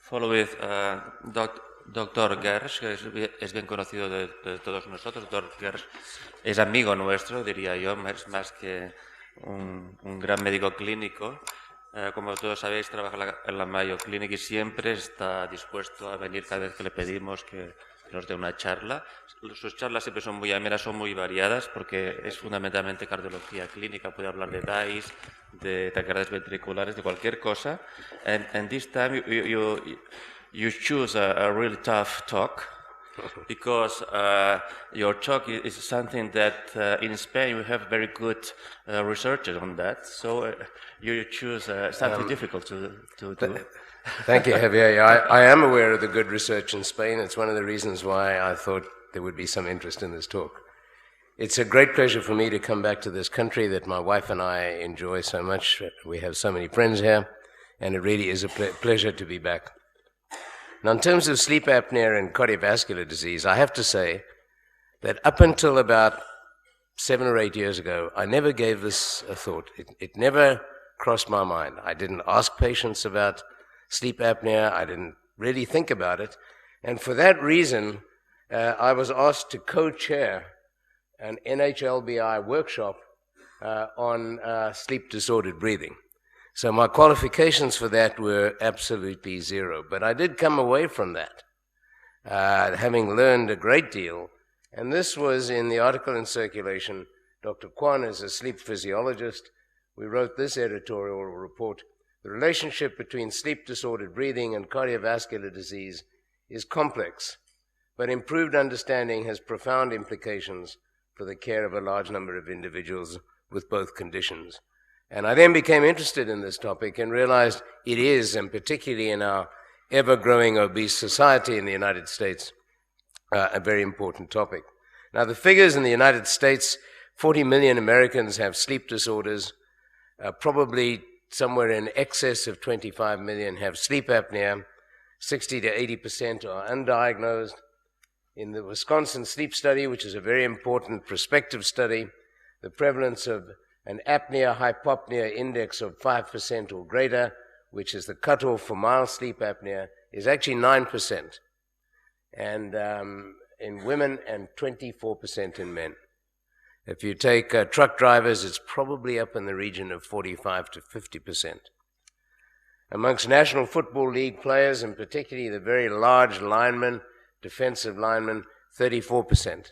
follow with Dr. Gersh, que es bien conocido de todos nosotros. Dr. Gersh es amigo nuestro, diría yo, más que un gran médico clínico. Como todos sabéis, trabaja en la Mayo Clinic y siempre está dispuesto a venir cada vez que le pedimos que nos dé una charla. Sus charlas siempre son muy amenas, son muy variadas, porque es fundamentalmente cardiología clínica. Puede hablar de DICE, de taquicardias ventriculares, de cualquier cosa. And this time you choose a really tough talk, because your talk is something that in Spain we have very good researchers on that. So you choose something difficult to do. Thank you, Javier. I am aware of the good research in Spain. It's one of the reasons why I thought there would be some interest in this talk. It's a great pleasure for me to come back to this country that my wife and I enjoy so much. We have so many friends here, and it really is a pleasure to be back. Now, in terms of sleep apnea and cardiovascular disease, I have to say that up until about 7 or 8 years ago, I never gave this a thought. It never crossed my mind. I didn't ask patients about sleep apnea. I didn't really think about it. And for that reason, I was asked to co-chair an NHLBI workshop on sleep-disordered breathing. So my qualifications for that were absolutely zero. But I did come away from that, having learned a great deal. And this was in the article in circulation. Dr. Kwan is a sleep physiologist. We wrote this editorial report. The relationship between sleep-disordered breathing and cardiovascular disease is complex, but improved understanding has profound implications for the care of a large number of individuals with both conditions. And I then became interested in this topic and realized it is, and particularly in our ever-growing obese society in the United States, a very important topic. Now, the figures in the United States, 40 million Americans have sleep disorders, probably somewhere in excess of 25 million have sleep apnea, 60 to 80% are undiagnosed. In the Wisconsin Sleep Study, which is a very important prospective study, the prevalence of an apnea-hypopnea index of 5% or greater, which is the cutoff for mild sleep apnea, is actually 9%, and in women and 24% in men. If you take truck drivers, it's probably up in the region of 45 to 50%. Amongst National Football League players, and particularly the very large linemen, defensive linemen, 34%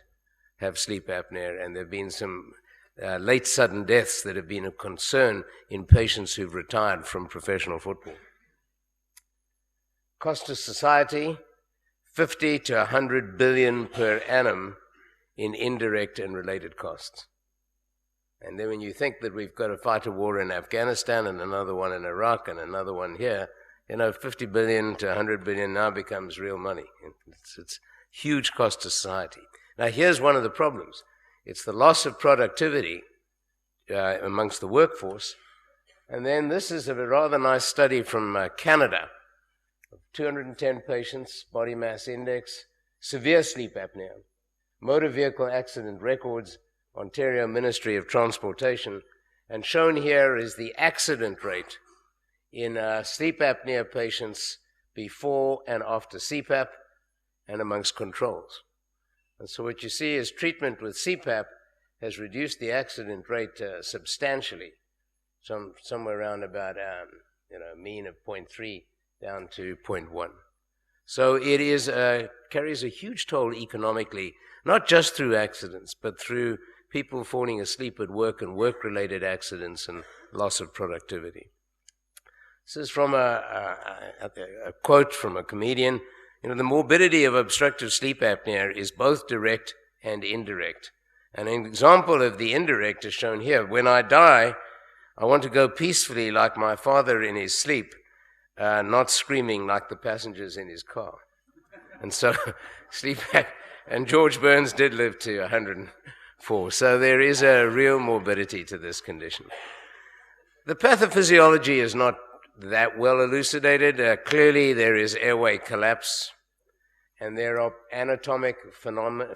have sleep apnea, and there have been some late sudden deaths that have been a concern in patients who've retired from professional football. Cost to society, 50 to 100 billion per annum in indirect and related costs. And then when you think that we've got to fight a war in Afghanistan and another one in Iraq and another one here, 50 billion to 100 billion now becomes real money. It's huge cost to society. Now, here's one of the problems. It's the loss of productivity amongst the workforce. And then this is a rather nice study from Canada. 210 patients, body mass index, severe sleep apnea, motor vehicle accident records, Ontario Ministry of Transportation. And shown here is the accident rate in sleep apnea patients before and after CPAP and amongst controls. And so what you see is treatment with CPAP has reduced the accident rate substantially, somewhere around about a mean of 0.3 down to 0.1. So it is carries a huge toll economically, not just through accidents, but through people falling asleep at work and work-related accidents and loss of productivity. This is from a quote from a comedian. The morbidity of obstructive sleep apnea is both direct and indirect. And an example of the indirect is shown here. When I die, I want to go peacefully like my father in his sleep, not screaming like the passengers in his car. And so sleep apnea, and George Burns did live to 104. So there is a real morbidity to this condition. The pathophysiology is not that well elucidated. Clearly there is airway collapse, and there are anatomic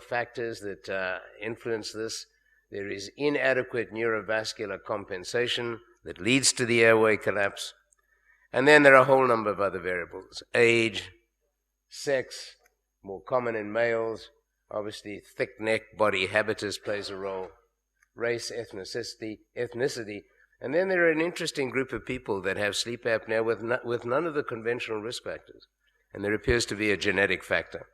factors that influence this. There is inadequate neurovascular compensation that leads to the airway collapse. And then there are a whole number of other variables. Age, sex, more common in males. Obviously, thick neck, body habitus plays a role. Race, ethnicity. And then there are an interesting group of people that have sleep apnea with none of the conventional risk factors. And there appears to be a genetic factor.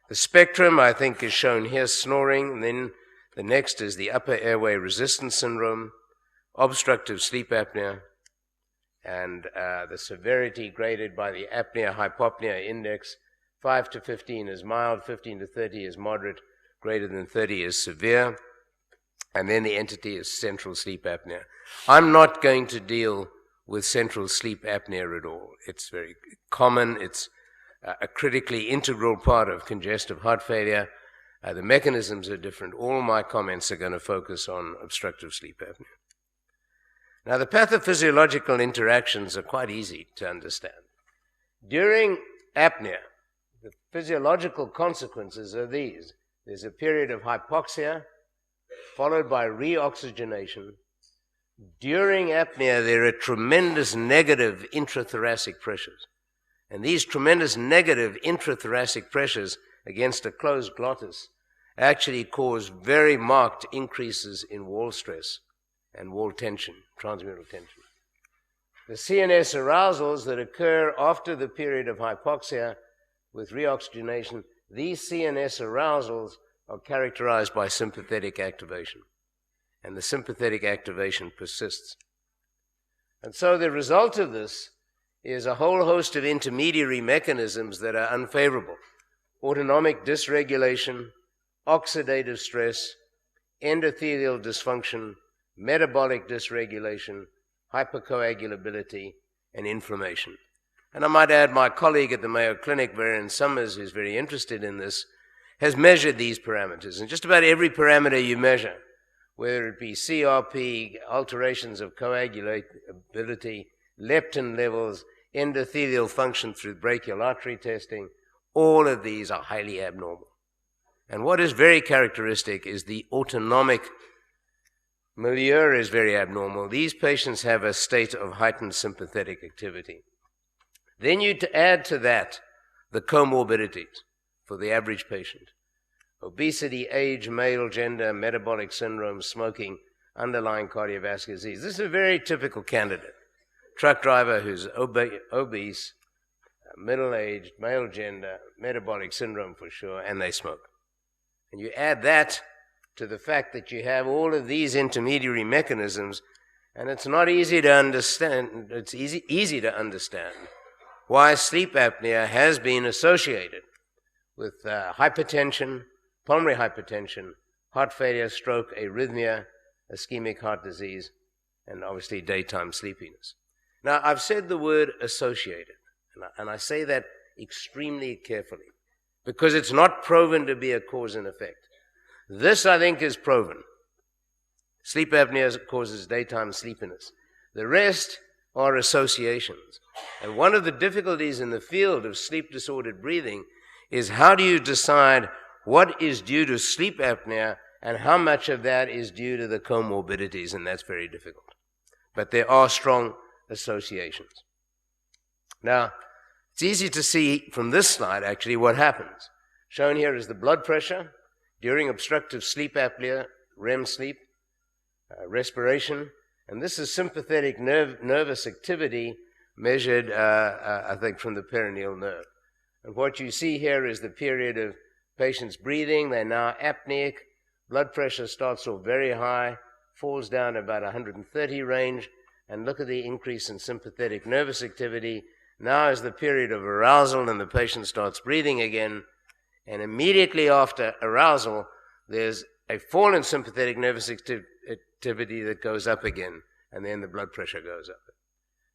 The spectrum, I think, is shown here, snoring. And then the next is the upper airway resistance syndrome, obstructive sleep apnea, and the severity graded by the apnea-hypopnea index. 5 to 15 is mild, 15 to 30 is moderate, greater than 30 is severe. And then the entity is central sleep apnea. I'm not going to deal with central sleep apnea at all. It's very common. It's a critically integral part of congestive heart failure. The mechanisms are different. All my comments are going to focus on obstructive sleep apnea. Now, the pathophysiological interactions are quite easy to understand. During apnea, the physiological consequences are these. There's a period of hypoxia, followed by reoxygenation. During apnea, there are tremendous negative intrathoracic pressures. And these tremendous negative intrathoracic pressures against a closed glottis actually cause very marked increases in wall stress and wall tension, transmural tension. The CNS arousals that occur after the period of hypoxia with reoxygenation, these CNS arousals are characterized by sympathetic activation. And the sympathetic activation persists. And so the result of this is a whole host of intermediary mechanisms that are unfavorable. Autonomic dysregulation, oxidative stress, endothelial dysfunction, metabolic dysregulation, hypercoagulability, and inflammation. And I might add, my colleague at the Mayo Clinic, Varian Summers, who's very interested in this, has measured these parameters. And just about every parameter you measure, whether it be CRP, alterations of coagulability, leptin levels, endothelial function through brachial artery testing, all of these are highly abnormal. And what is very characteristic is the autonomic milieu is very abnormal. These patients have a state of heightened sympathetic activity. Then you add to that the comorbidities for the average patient. Obesity, age, male, gender, metabolic syndrome, smoking, underlying cardiovascular disease. This is a very typical candidate. Truck driver who's obese, middle-aged, male gender, metabolic syndrome for sure, and they smoke. And you add that to the fact that you have all of these intermediary mechanisms, and it's not easy to understand, it's easy to understand why sleep apnea has been associated with hypertension, pulmonary hypertension, heart failure, stroke, arrhythmia, ischemic heart disease, and obviously daytime sleepiness. Now, I've said the word associated, and I say that extremely carefully, because it's not proven to be a cause and effect. This, I think, is proven. Sleep apnea causes daytime sleepiness. The rest are associations. And one of the difficulties in the field of sleep-disordered breathing is how do you decide what is due to sleep apnea and how much of that is due to the comorbidities, and that's very difficult. But there are strong associations. Now, it's easy to see from this slide, actually, what happens. Shown here is the blood pressure during obstructive sleep apnea, REM sleep, respiration, and this is sympathetic nervous activity measured, I think, from the perineal nerve. And what you see here is the period of patients breathing. They're now apneic. Blood pressure starts off very high, falls down to about 130 range, and look at the increase in sympathetic nervous activity. Now is the period of arousal, and the patient starts breathing again, and immediately after arousal, there's a fall in sympathetic nervous activity that goes up again, and then the blood pressure goes up.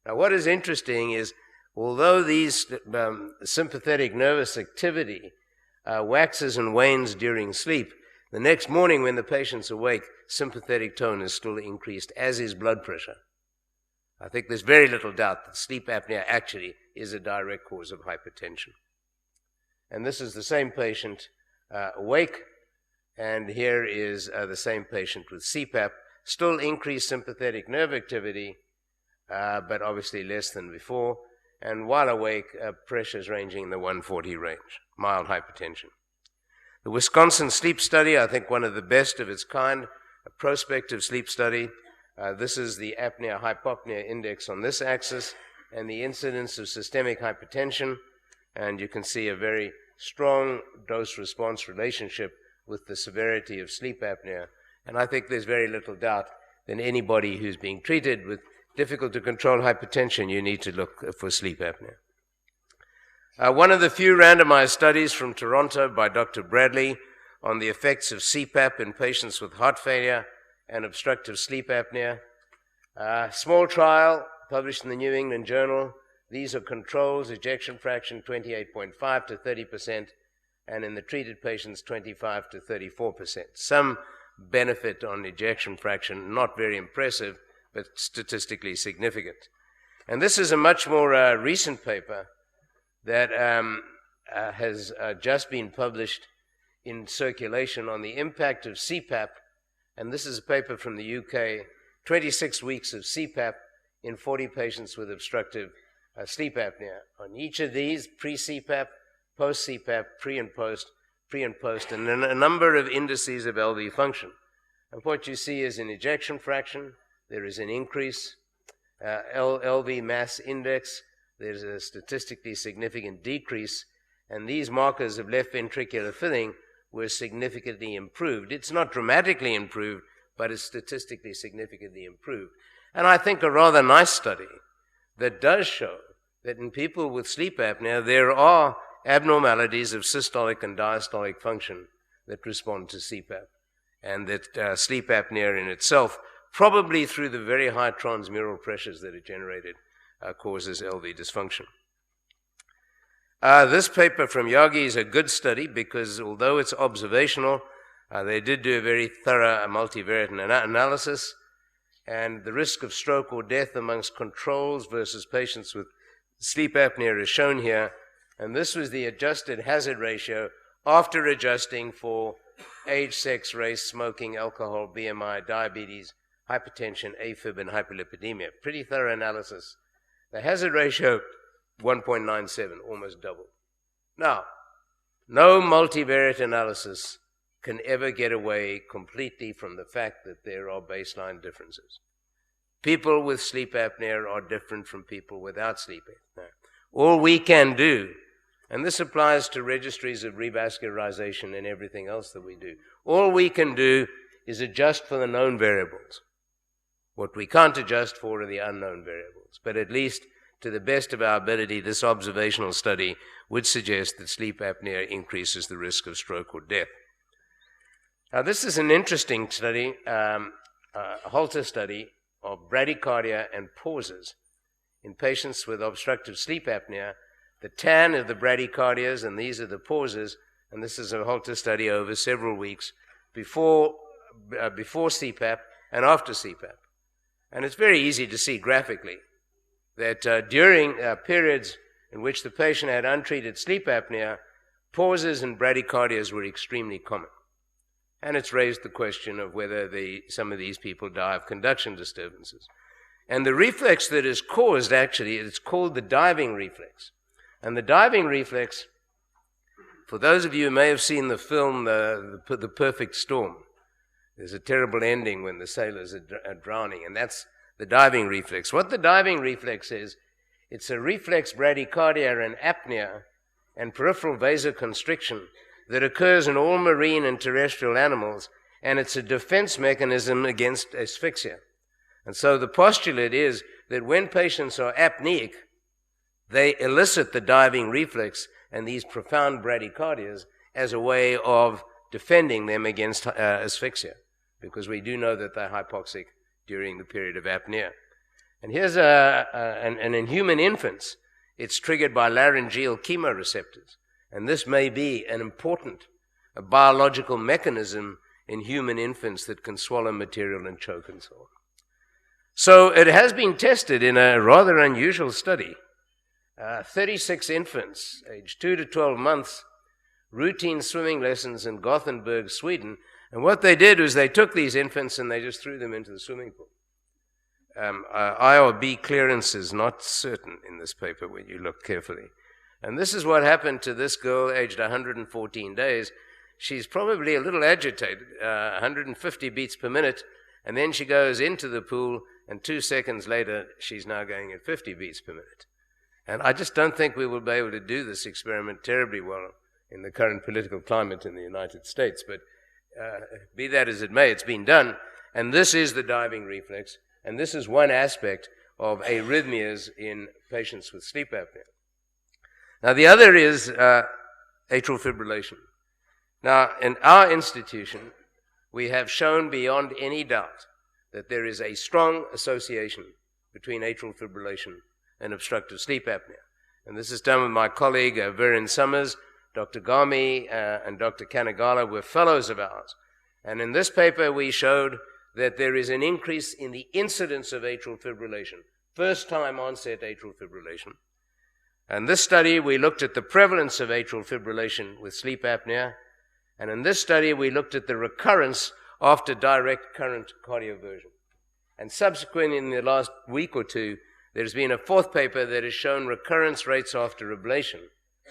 Now, what is interesting is, although these sympathetic nervous activity waxes and wanes during sleep, the next morning when the patient's awake, sympathetic tone is still increased, as is blood pressure. I think there's very little doubt that sleep apnea actually is a direct cause of hypertension. And this is the same patient awake, and here is the same patient with CPAP, still increased sympathetic nerve activity, but obviously less than before. And while awake, pressures ranging in the 140 range, mild hypertension. The Wisconsin sleep study, I think one of the best of its kind, a prospective sleep study. This is the apnea-hypopnea index on this axis and the incidence of systemic hypertension. And you can see a very strong dose-response relationship with the severity of sleep apnea. And I think there's very little doubt that anybody who's being treated with difficult-to-control hypertension, you need to look for sleep apnea. One of the few randomized studies from Toronto by Dr. Bradley on the effects of CPAP in patients with heart failure and obstructive sleep apnea. Small trial published in the New England Journal. These are controls, ejection fraction 28.5 to 30%, and in the treated patients 25 to 34%. Some benefit on ejection fraction, not very impressive, but statistically significant. And this is a much more recent paper that has just been published in Circulation on the impact of CPAP, and this is a paper from the UK, 26 weeks of CPAP in 40 patients with obstructive sleep apnea. On each of these, pre-CPAP, post-CPAP, pre and post, and then a number of indices of LV function. And what you see is an ejection fraction, there is an increase, LV mass index, there's a statistically significant decrease, and these markers of left ventricular filling were significantly improved. It's not dramatically improved, but it's statistically significantly improved. And I think a rather nice study that does show that in people with sleep apnea, there are abnormalities of systolic and diastolic function that respond to CPAP, and that sleep apnea in itself, probably through the very high transmural pressures that are generated, causes LV dysfunction. This paper from Yagi is a good study because although it's observational, they did do a very thorough multivariate analysis, and the risk of stroke or death amongst controls versus patients with sleep apnea is shown here. And this was the adjusted hazard ratio after adjusting for age, sex, race, smoking, alcohol, BMI, diabetes, hypertension, AFib, and hyperlipidemia. Pretty thorough analysis. The hazard ratio, 1.97, almost double. Now, no multivariate analysis can ever get away completely from the fact that there are baseline differences. People with sleep apnea are different from people without sleep apnea. All we can do, and this applies to registries of revascularization and everything else that we do, all we can do is adjust for the known variables. What we can't adjust for are the unknown variables. But at least to the best of our ability, this observational study would suggest that sleep apnea increases the risk of stroke or death. Now, this is an interesting study, a Holter study of bradycardia and pauses in patients with obstructive sleep apnea. The tan are the bradycardias, and these are the pauses, and this is a Holter study over several weeks before CPAP and after CPAP. And it's very easy to see graphically that during periods in which the patient had untreated sleep apnea, pauses and bradycardias were extremely common. And it's raised the question of whether some of these people die of conduction disturbances. And the reflex that is caused, actually, it's called the diving reflex. And the diving reflex, for those of you who may have seen the film The Perfect Storm, there's a terrible ending when the sailors are drowning, and that's the diving reflex. What the diving reflex is, it's a reflex bradycardia and apnea and peripheral vasoconstriction that occurs in all marine and terrestrial animals, and it's a defense mechanism against asphyxia. And so the postulate is that when patients are apneic, they elicit the diving reflex and these profound bradycardias as a way of defending them against asphyxia, because we do know that they're hypoxic during the period of apnea. And here's and in human infants, it's triggered by laryngeal chemoreceptors. And this may be an important biological mechanism in human infants that can swallow material and choke and so on. So it has been tested in a rather unusual study. 36 infants, aged 2 to 12 months, routine swimming lessons in Gothenburg, Sweden. And what they did was they took these infants and they just threw them into the swimming pool. IRB clearance is not certain in this paper when you look carefully. And this is what happened to this girl aged 114 days. She's probably a little agitated, 150 beats per minute, and then she goes into the pool, and 2 seconds later, she's now going at 50 beats per minute. And I just don't think we will be able to do this experiment terribly well in the current political climate in the United States. But be that as it may, it's been done. And this is the diving reflex. And this is one aspect of arrhythmias in patients with sleep apnea. Now, the other is atrial fibrillation. Now, in our institution, we have shown beyond any doubt that there is a strong association between atrial fibrillation and obstructive sleep apnea. And this is done with my colleague, Viren Summers, Dr. Gami, and Dr. Kanagala were fellows of ours. And in this paper, we showed that there is an increase in the incidence of atrial fibrillation, first-time onset atrial fibrillation. And this study, we looked at the prevalence of atrial fibrillation with sleep apnea. And in this study, we looked at the recurrence after direct current cardioversion. And subsequently, in the last week or two, there's been a fourth paper that has shown recurrence rates after ablation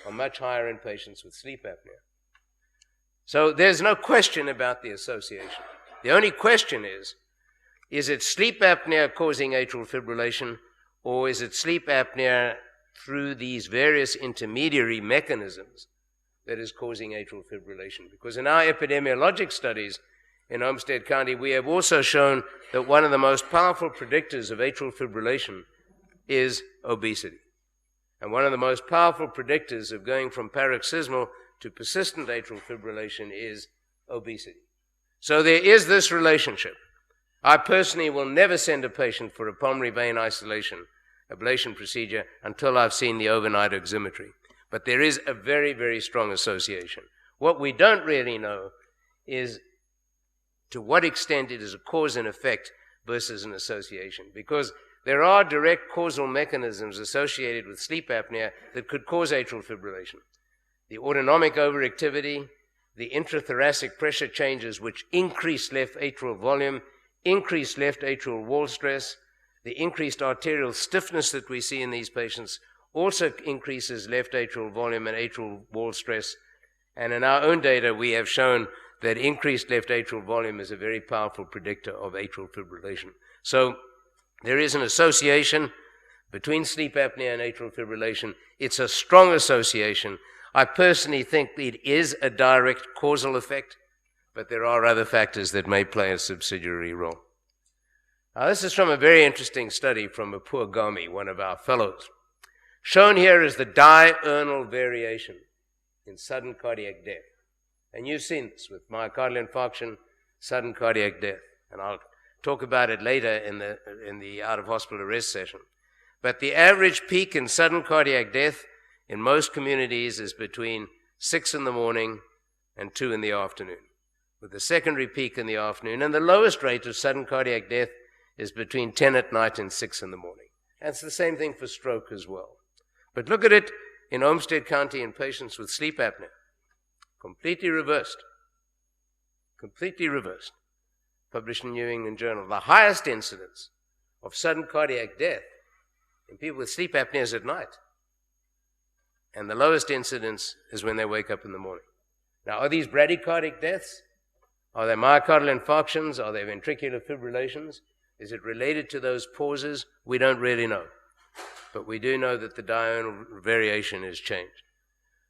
are much higher in patients with sleep apnea. So there's no question about the association. The only question is it sleep apnea causing atrial fibrillation, or is it sleep apnea through these various intermediary mechanisms that is causing atrial fibrillation? Because in our epidemiologic studies in Olmsted County, we have also shown that one of the most powerful predictors of atrial fibrillation is obesity. And one of the most powerful predictors of going from paroxysmal to persistent atrial fibrillation is obesity. So there is this relationship. I personally will never send a patient for a pulmonary vein isolation ablation procedure until I've seen the overnight oximetry. But there is a very, very strong association. What we don't really know is to what extent it is a cause and effect versus an association, because there are direct causal mechanisms associated with sleep apnea that could cause atrial fibrillation. The autonomic overactivity, the intrathoracic pressure changes which increase left atrial volume, increase left atrial wall stress, the increased arterial stiffness that we see in these patients also increases left atrial volume and atrial wall stress. And in our own data, we have shown that increased left atrial volume is a very powerful predictor of atrial fibrillation. So there is an association between sleep apnea and atrial fibrillation. It's a strong association. I personally think it is a direct causal effect, but there are other factors that may play a subsidiary role. Now, this is from a very interesting study from Apur Gami, one of our fellows. Shown here is the diurnal variation in sudden cardiac death. And you've seen this with myocardial infarction, sudden cardiac death. And I'll talk about it later in the out-of-hospital arrest session. But the average peak in sudden cardiac death in most communities is between 6 in the morning and 2 in the afternoon, with a secondary peak in the afternoon. And the lowest rate of sudden cardiac death is between 10 at night and 6 in the morning. And it's the same thing for stroke as well. But look at it in Olmsted County in patients with sleep apnea. Completely reversed. Completely reversed. Published in New England Journal. The highest incidence of sudden cardiac death in people with sleep apnea is at night. And the lowest incidence is when they wake up in the morning. Now, are these bradycardic deaths? Are they myocardial infarctions? Are they ventricular fibrillations? Is it related to those pauses? We don't really know. But we do know that the diurnal variation has changed.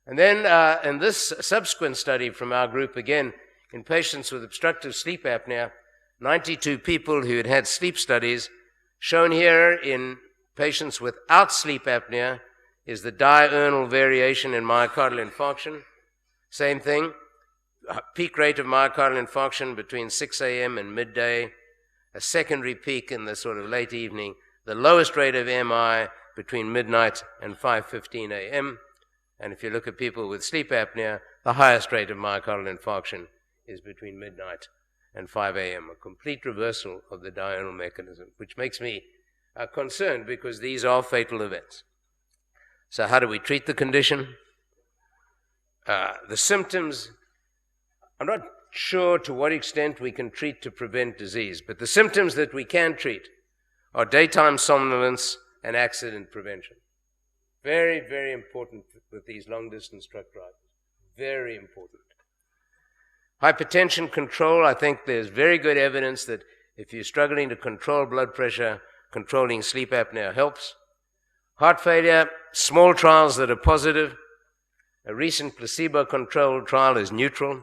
And then in this subsequent study from our group, again, in patients with obstructive sleep apnea, 92 people who had had sleep studies, shown here in patients without sleep apnea is the diurnal variation in myocardial infarction. Same thing, peak rate of myocardial infarction between 6 a.m. and midday, a secondary peak in the sort of late evening, the lowest rate of MI between midnight and 5:15 a.m. And if you look at people with sleep apnea, the highest rate of myocardial infarction is between midnight and 5 a.m., a complete reversal of the diurnal mechanism, which makes me concerned because these are fatal events. So how do we treat the condition? The symptoms, I'm not sure to what extent we can treat to prevent disease, but the symptoms that we can treat are daytime somnolence and accident prevention. Very, very important with these long-distance truck drivers. Very important. Hypertension control, I think there's very good evidence that if you're struggling to control blood pressure, controlling sleep apnea helps. Heart failure, small trials that are positive. A recent placebo-controlled trial is neutral.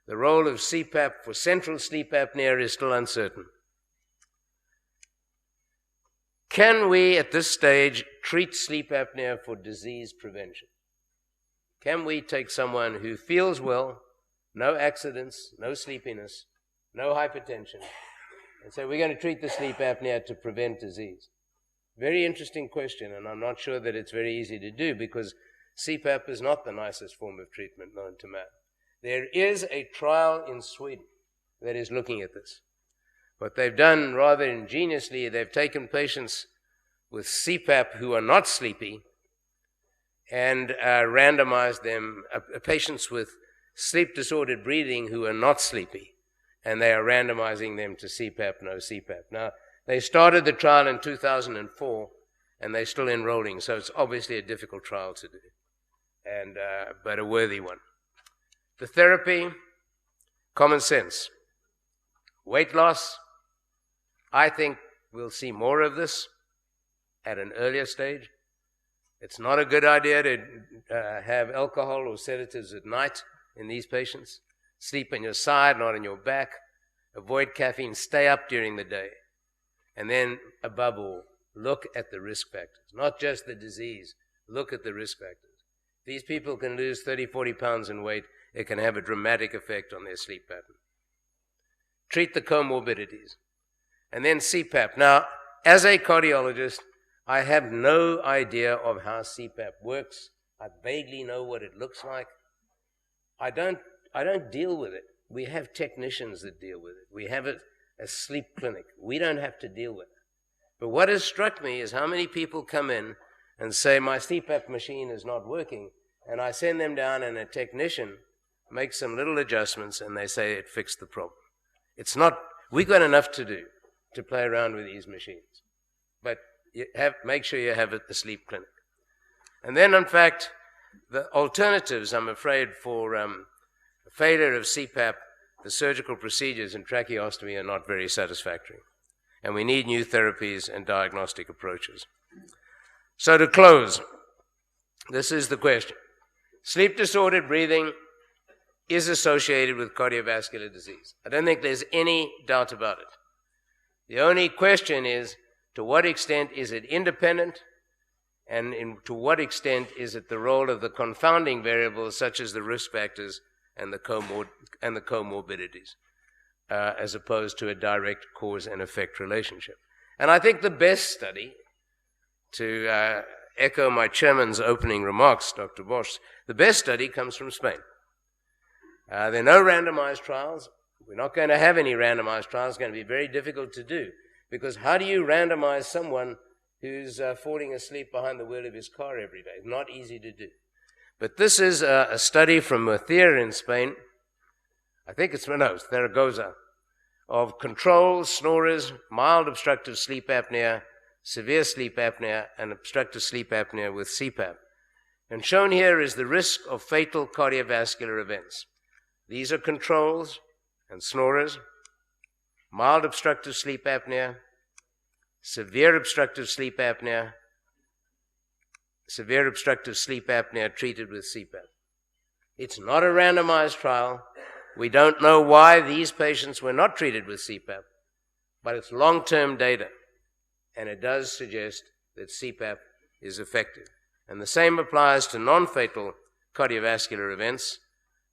The role of CPAP for central sleep apnea is still uncertain. Can we, at this stage, treat sleep apnea for disease prevention? Can we take someone who feels well, no accidents, no sleepiness, no hypertension, and say, we're going to treat the sleep apnea to prevent disease? Very interesting question, and I'm not sure that it's very easy to do because CPAP is not the nicest form of treatment known to man. There is a trial in Sweden that is looking at this. What they've done rather ingeniously, they've taken patients with CPAP who are not sleepy and randomized them, patients with sleep-disordered breathing who are not sleepy, and they are randomizing them to CPAP, no CPAP. Now, they started the trial in 2004, and they're still enrolling, so it's obviously a difficult trial to do, and but a worthy one. The therapy, common sense. Weight loss, I think we'll see more of this at an earlier stage. It's not a good idea to have alcohol or sedatives at night in these patients. Sleep on your side, not on your back. Avoid caffeine. Stay up during the day. And then, above all, look at the risk factors. Not just the disease. Look at the risk factors. These people can lose 30, 40 pounds in weight. It can have a dramatic effect on their sleep pattern. Treat the comorbidities. And then CPAP. Now, as a cardiologist, I have no idea of how CPAP works. I vaguely know what it looks like. I don't deal with it. We have technicians that deal with it. We have a sleep clinic. We don't have to deal with it. But what has struck me is how many people come in and say, my CPAP machine is not working, and I send them down and a technician makes some little adjustments and they say it fixed the problem. It's not, we've got enough to do to play around with these machines. But make sure you have it at the sleep clinic. And then, in fact, the alternatives, I'm afraid, for failure of CPAP, the surgical procedures in tracheostomy are not very satisfactory. And we need new therapies and diagnostic approaches. So to close, this is the question. Sleep-disordered breathing is associated with cardiovascular disease. I don't think there's any doubt about it. The only question is, to what extent is it independent, and to what extent is it the role of the confounding variables such as the risk factors and the comorbidities, as opposed to a direct cause and effect relationship. And I think the best study, to echo my chairman's opening remarks, Dr. Bosch, the best study comes from Spain. There are no randomized trials. We're not going to have any randomized trials. It's going to be very difficult to do. Because how do you randomize someone who's falling asleep behind the wheel of his car every day? It's not easy to do. But this is a study from Murcia in Spain. I think it's Zaragoza, of controls, snorers, mild obstructive sleep apnea, severe sleep apnea, and obstructive sleep apnea with CPAP. And shown here is the risk of fatal cardiovascular events. These are controls and snorers, mild obstructive sleep apnea, severe obstructive sleep apnea treated with CPAP. It's not a randomized trial. We don't know why these patients were not treated with CPAP, but it's long-term data, and it does suggest that CPAP is effective. And the same applies to non-fatal cardiovascular events.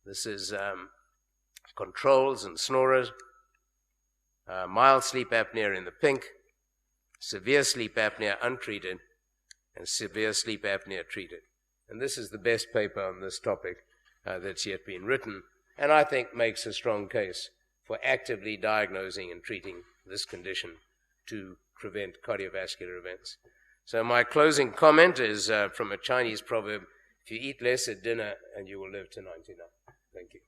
This is controls and snorers, mild sleep apnea in the pink, severe sleep apnea untreated, and severe sleep apnea treated. And this is the best paper on this topic that's yet been written, and I think makes a strong case for actively diagnosing and treating this condition to prevent cardiovascular events. So my closing comment is from a Chinese proverb, if you eat less at dinner and you will live to 99. Thank you.